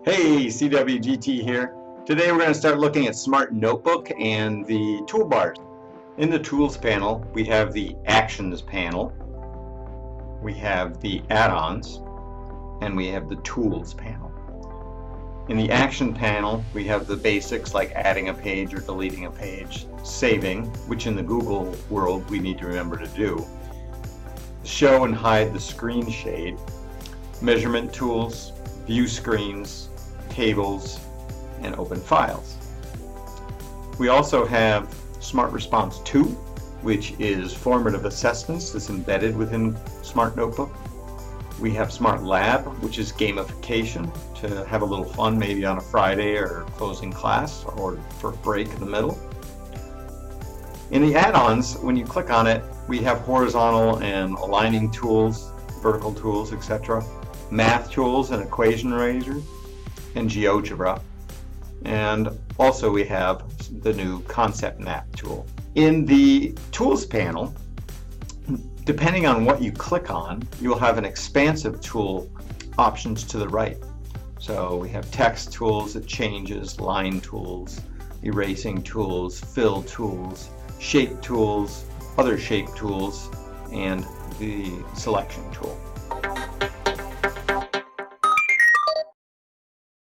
Hey, CWGT here. Today we're going to start looking at Smart Notebook and the toolbars. In the Tools panel, we have the Actions panel, we have the Add-ons, and we have the Tools panel. In the Action panel, we have the basics like adding a page or deleting a page, saving, which in the Google world we need to remember to do, show and hide the screen shade, measurement tools, view screens, tables, and open files. We also have Smart Response 2, which is formative assessments that's embedded within Smart Notebook. We have Smart Lab, which is gamification to have a little fun maybe on a Friday or closing class or for a break in the middle. In the add-ons, when you click on it, we have horizontal and aligning tools, vertical tools, etc., math tools and equation razor, and GeoGebra. And also we have the new concept map tool. In the tools panel, depending on what you click on, you'll have an expansive tool options to the right. So we have text tools, it changes, line tools, erasing tools, fill tools, shape tools, other shape tools, and the selection tool.